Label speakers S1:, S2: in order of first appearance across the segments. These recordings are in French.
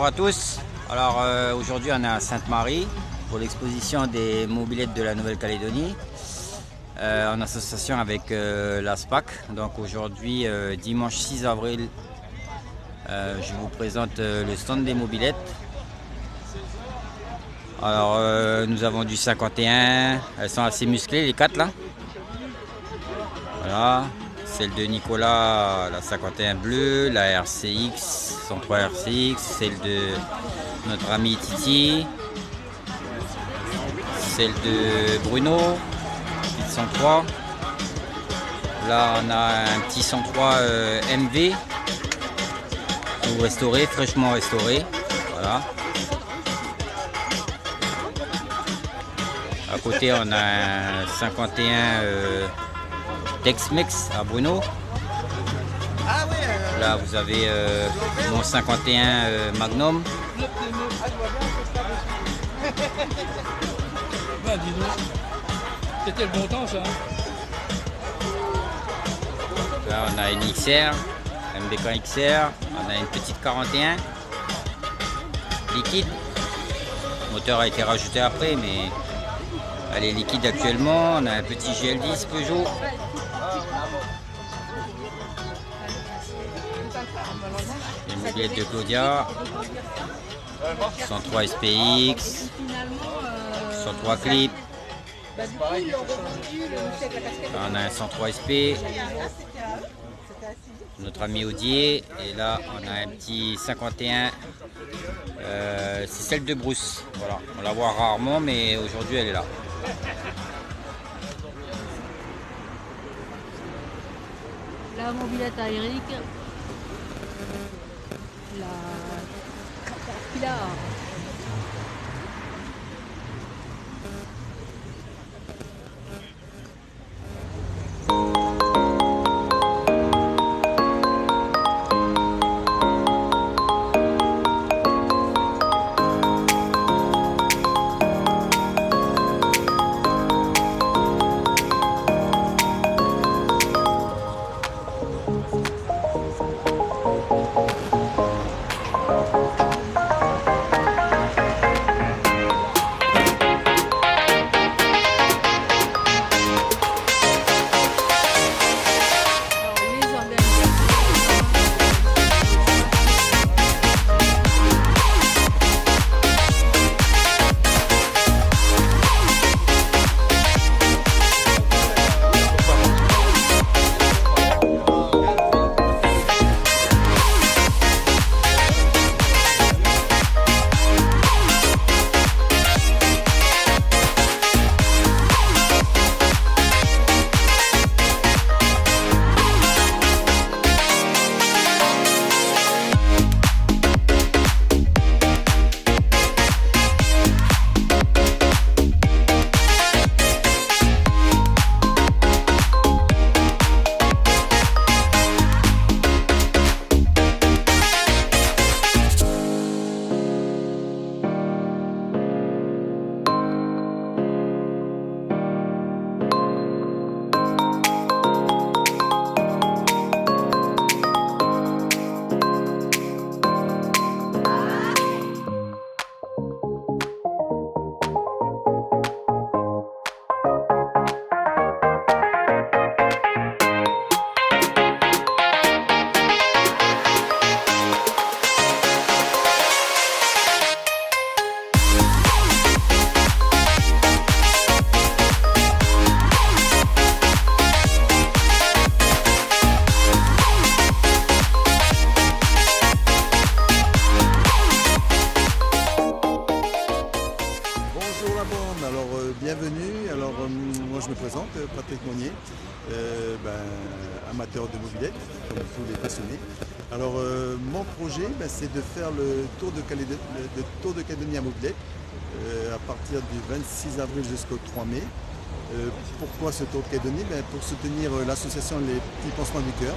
S1: à tous. Alors aujourd'hui on est à Sainte-Marie pour l'exposition des mobylettes de la Nouvelle-Calédonie en association avec la SPAC. Donc aujourd'hui dimanche 6 avril je vous présente le stand des mobylettes. Alors nous avons du 51, elles sont assez musclées les 4 là. Voilà, celle de Nicolas, la 51 bleue, la RCX, 103 RCX, celle de notre ami Titi, celle de Bruno, 103. Là on a un petit 103 MV, tout restauré, fraîchement restauré. Voilà. À côté on a un 51 Tex-Mex à Bruno. Là vous avez mon 51 Magnum.
S2: Ben dis donc, c'était le bon temps ça.
S1: Là on a une XR, MBK XR, on a une petite 41 liquide. Le moteur a été rajouté après mais elle est liquide actuellement. On a un petit GL10 Peugeot. Une mobilette de Claudia, 103 SPX, 103 clip. On a un 103 SP, notre ami Audier. Et là on a un petit 51, c'est celle de Bruce. Voilà, on la voit rarement mais aujourd'hui elle est là.
S3: La mobilette à Eric, la Caterpillar.
S4: Bienvenue, alors moi je me présente, Patrick Monnier, amateur de mobilette, comme tous les passionnés. Alors mon projet c'est de faire le tour de Calédonie à mobilette à partir du 26 avril jusqu'au 3 mai. Pourquoi ce tour de Calédonie? Pour soutenir l'association Les Petits Pansements du Cœur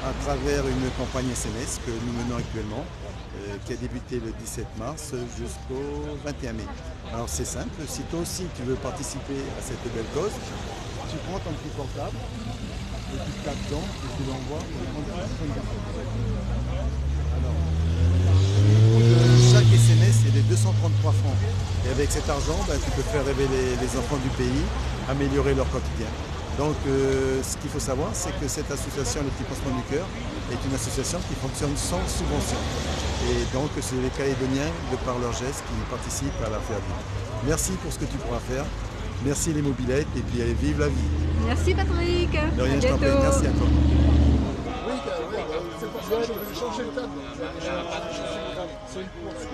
S4: à travers une campagne SMS que nous menons actuellement. Qui a débuté le 17 mars jusqu'au 21 mai. Alors c'est simple, si toi aussi tu veux participer à cette belle cause, tu prends ton petit portable, et tu tapes dedans et tu l'envoies. Alors, fait 233 francs. Et avec cet argent, tu peux faire rêver les enfants du pays, améliorer leur quotidien. Donc ce qu'il faut savoir, c'est que cette association, les petits pansements du cœur, est une association qui fonctionne sans subvention. Et donc c'est les Calédoniens, de par leurs gestes, qui participent à la faire vivre. Merci pour ce que tu pourras faire. Merci les mobilettes et puis allez, vive la vie.
S3: Merci Patrick.
S4: De rien,
S3: À
S4: je t'en prie.
S3: bientôt.
S4: Merci à toi.
S5: C'est pour ça que je vais changer le cadre. C'est une course.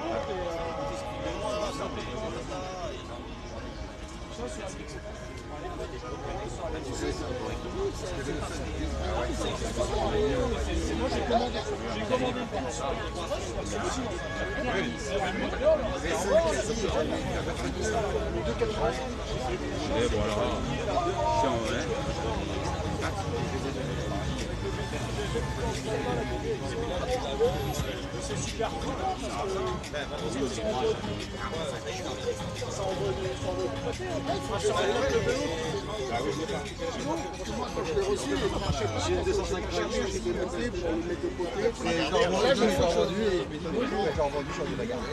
S5: J'ai 250 j'ai été monté pour le mettre de côté. Et là, je l'ai revendu et je me dis bonjour, j'ai revendu, j'ai envie de la garder.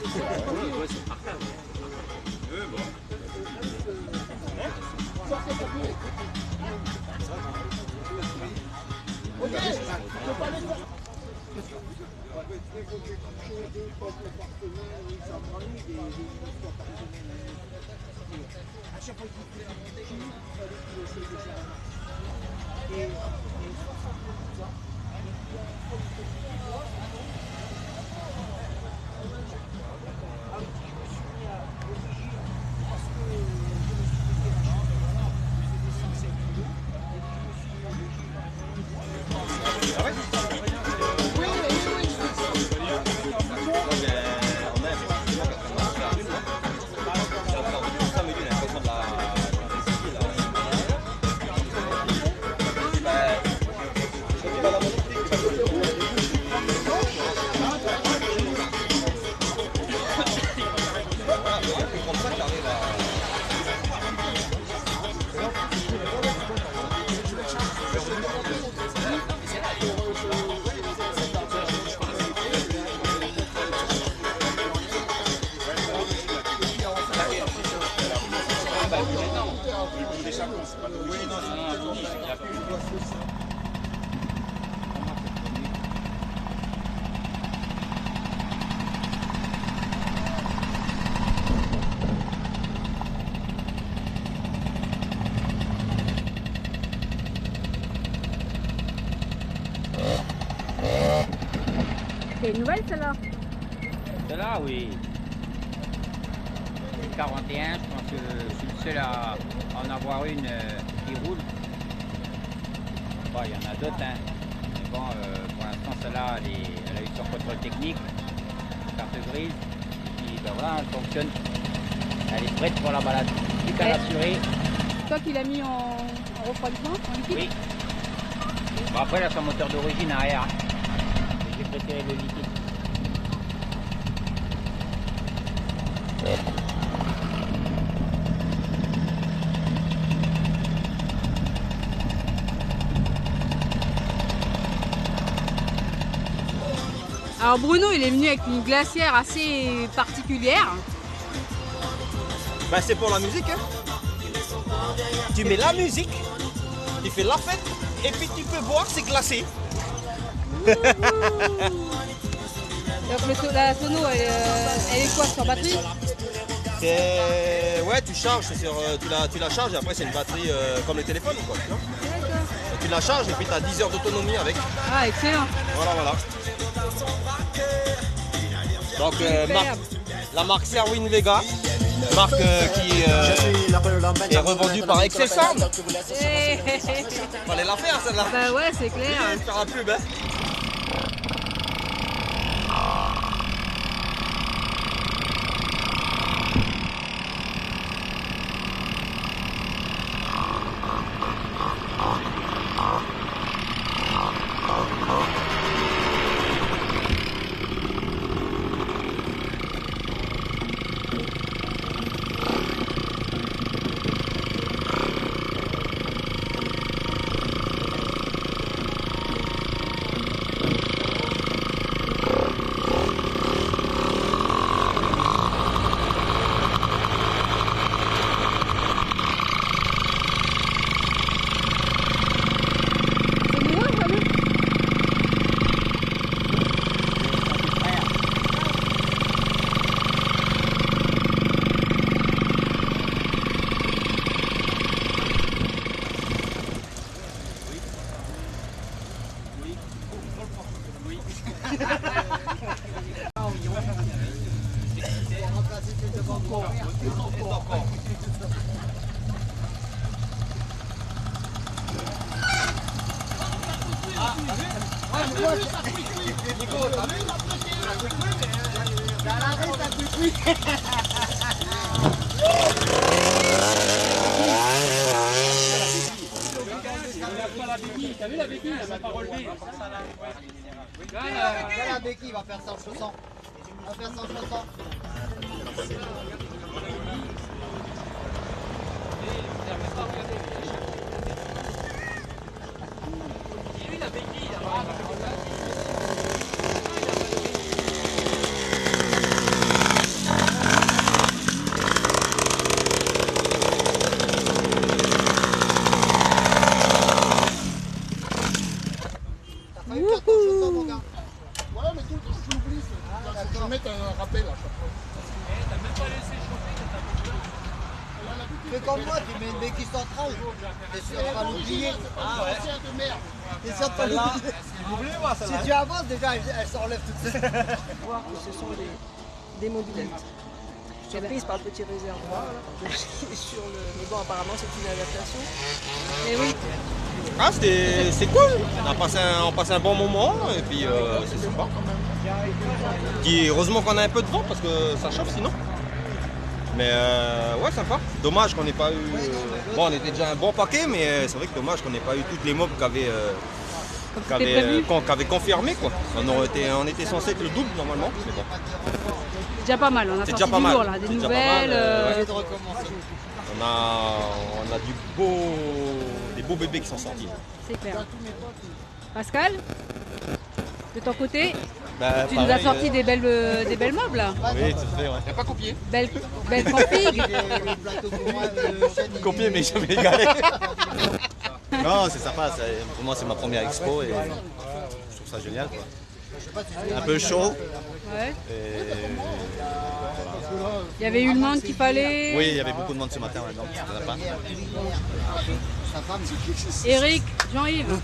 S3: C'est une nouvelle celle-là.
S1: Celle-là, oui. 41, je pense que je suis le seul à en avoir une qui roule. Bon, il y en a d'autres, hein. Mais bon, pour l'instant, celle-là, elle a eu son contrôle technique, carte grise. Et puis, ben voilà, elle fonctionne. Elle est prête pour la balade. Plus qu'à l'assurer.
S3: Toi qui l'as mis en refroidissement, en liquide.
S1: Oui. Bon, après, elle a son moteur d'origine arrière. J'ai préféré le liquide.
S3: Alors Bruno, il est venu avec une glacière assez particulière.
S6: Bah c'est pour la musique, hein. Tu mets la musique, tu fais la fête, et puis tu peux boire, c'est glacé.
S3: Donc la sono, elle est quoi, sur batterie?
S6: Ouais, tu charges, tu la charges et après c'est une batterie comme les téléphones quoi. Tu vois. Et tu la charges et puis tu as 10 heures d'autonomie avec.
S3: Ah, excellent.
S6: Voilà. Donc la marque Serwin Vega, marque qui est revendue par Excel Sound. Fallait la faire celle-là.
S3: Bah ouais, c'est clair.
S6: Faire la pub, hein.
S2: T'as vu la béquille, elle va pas relever.
S5: La béquille va faire 160. On va faire 160. Fais comme moi, tu mets une béquille centrale. T'es sûr de pas l'oublier. Ah ouais. T'es sûr de pas l'oublier. Si tu avances, déjà, elle s'enlève toute seule.
S7: Voir que ce sont des mobilettes. Surprise par le petit réservoir là, qui est sur le. Mais bon, apparemment, c'est une adaptation.
S3: Et oui.
S6: Ah, c'est cool. On passe un bon moment et puis c'est sympa. Puis, heureusement qu'on a un peu de vent parce que ça chauffe sinon. Mais ouais, sympa. Dommage qu'on n'ait pas eu. Bon, on était déjà un bon paquet, mais c'est vrai que dommage qu'on n'ait pas eu toutes les mobs qu'avait confirmé quoi. On était censé être le double normalement. Mais bon.
S3: C'est déjà pas mal, on a sorti du lourd là, des nouvelles.
S6: On a des beaux bébés qui sont sortis.
S3: C'est clair. Pascal, de ton côté, tu
S6: pareil,
S3: nous as sorti des belles mobs là.
S6: Oui, tout à fait, ouais.
S2: T'as pas copié?
S3: Belle config.
S6: Copier mais jamais égalé. Non, c'est sympa. Pour moi, c'est ma première expo et je trouve ça génial, quoi. Un peu chaud.
S3: Ouais.
S6: Et
S3: Il y avait eu le monde qu'il fallait.
S6: oui, il y avait beaucoup de monde ce matin, donc c'était sympa.
S3: Eric, Jean-Yves,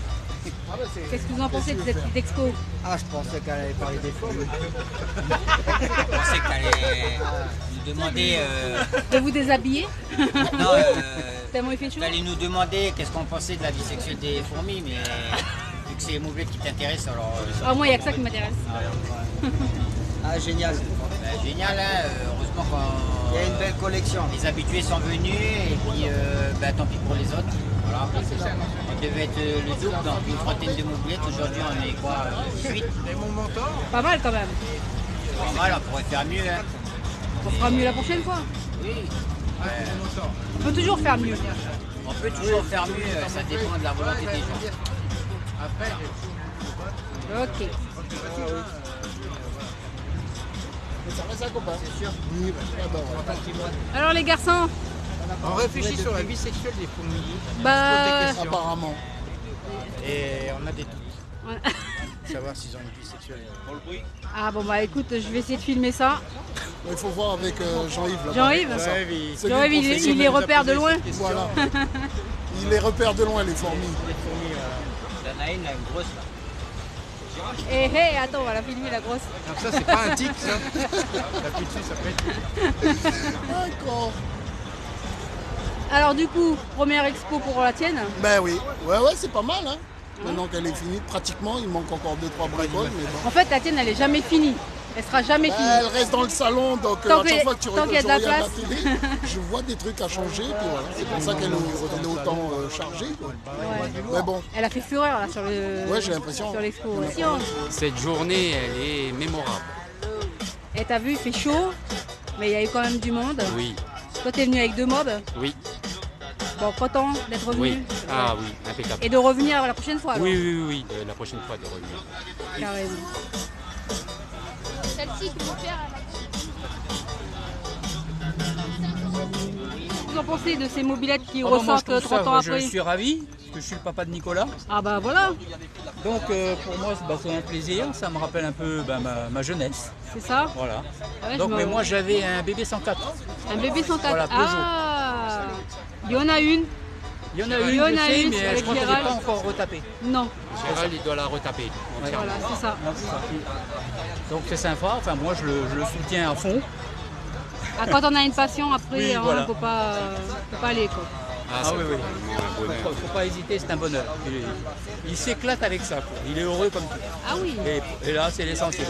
S3: qu'est-ce que vous en pensez de cette petite expo?
S5: Ah, je pensais qu'elle allait parler des formes.
S1: Je pensais qu'elle allait nous demander.
S3: De vous déshabiller?
S1: Non,
S3: Tellement il fait chaud.
S1: elle allait nous demander qu'est-ce qu'on pensait de la vie sexuelle des fourmis, mais vu que c'est les moublettes qui t'intéressent, alors.
S3: Ah, moi, il n'y a que ça qui m'intéresse.
S5: Ah, génial.
S1: Génial, hein, heureusement qu'on.
S5: Il y a une belle collection.
S1: Les habitués sont venus et puis tant pis pour les autres. Voilà. On devait être le double, donc une trentaine de moublettes. Aujourd'hui, on est quoi 8.
S3: Pas mal quand même.
S1: Pas mal, on pourrait faire mieux. Hein.
S3: On fera mieux la prochaine fois.
S1: Oui.
S3: On peut toujours faire mieux.
S1: On peut toujours faire mieux, ça dépend de la volonté des gens.
S3: Ok. Alors les garçons,
S2: On réfléchit sur la vie sexuelle des fourmis.
S3: bah.
S2: Apparemment. Et on a des doutes. Savoir s'ils ont une vie sexuelle.
S3: Ah bon bah écoute, je vais essayer de filmer ça.
S8: Il faut voir avec Jean-Yves. là-bas.
S3: Jean-Yves
S8: C'est lui
S3: Jean-Yves,
S8: le
S3: il
S8: professionnel.
S3: les repère de loin.
S8: Voilà. Il les repère de loin, les fourmis.
S1: Il y en a une grosse là.
S3: Eh hé, attends, on va la filmer la grosse.
S2: Donc ça, c'est pas un tic, ça. T'appuies dessus, ça pète.
S8: D'accord.
S3: Alors du coup, première expo pour la tienne.
S8: Ben oui. Ouais, c'est pas mal. Hein. Maintenant qu'elle est finie, pratiquement, il manque encore 2-3 bricoles. Mais bon.
S3: En fait, la tienne, elle est jamais finie. Elle sera jamais finie.
S8: Elle reste dans le salon, donc
S3: Tant
S8: à chaque
S3: que-
S8: fois que tu
S3: tant qu'il y a de la
S8: regardes la
S3: place.
S8: télé, je vois des trucs à changer. Puis voilà. C'est pour ça qu'elle est autant chargée. Quoi.
S3: Ouais.
S8: Mais bon,
S3: Elle a fait fureur là sur le.
S8: Ouais, j'ai l'impression.
S3: Sur l'expo. Ouais.
S2: Cette journée, elle est mémorable.
S3: Et t'as vu, il fait chaud, mais il y a eu quand même du monde.
S2: Oui,
S3: Toi, t'es venu avec 2 mobs.
S2: oui,
S3: Bon, content d'être revenu.
S2: oui. Ah oui, impeccable.
S3: Et de revenir la prochaine fois. alors.
S2: Oui. La prochaine fois de revenir.
S3: Carrément.
S9: Celle-ci qui vous faire.
S3: Qu'est-ce que vous en pensez de ces mobilettes qui
S10: Moi,
S3: ressortent
S10: je trouve
S3: 30 ans
S10: je
S3: après?
S10: suis ravi, parce que je suis le papa de Nicolas.
S3: Ah bah voilà,
S10: Donc pour moi, c'est un plaisir. Ça me rappelle un peu ma jeunesse.
S3: c'est ça.
S10: Voilà.
S3: Ouais,
S10: Donc,
S3: je me-
S10: mais moi, j'avais un bébé 104.
S3: Un bébé 104.
S10: Voilà, Peugeot.
S3: Ah, il y en a une.
S10: Il y en a
S3: Il
S10: une,
S3: y en
S10: je
S3: a
S10: sais,
S3: une
S10: mais
S3: avec
S10: je crois qu'elle n'est
S3: Gérald.
S10: pas encore retapée.
S3: Non,
S2: Gérald, il doit la retaper. entièrement.
S3: voilà, c'est ça.
S10: Non, c'est ça. Donc c'est sympa. Enfin, moi, je le soutiens à fond.
S3: Ah, quand on a une passion, après,
S10: Oui,
S3: hein,
S10: voilà.
S3: faut pas aller. Quoi.
S10: Ah oui, oui. Faut pas hésiter, c'est un bonheur. Il s'éclate avec ça, quoi. Il est heureux comme tout.
S3: Ah oui.
S10: Et là, c'est l'essentiel.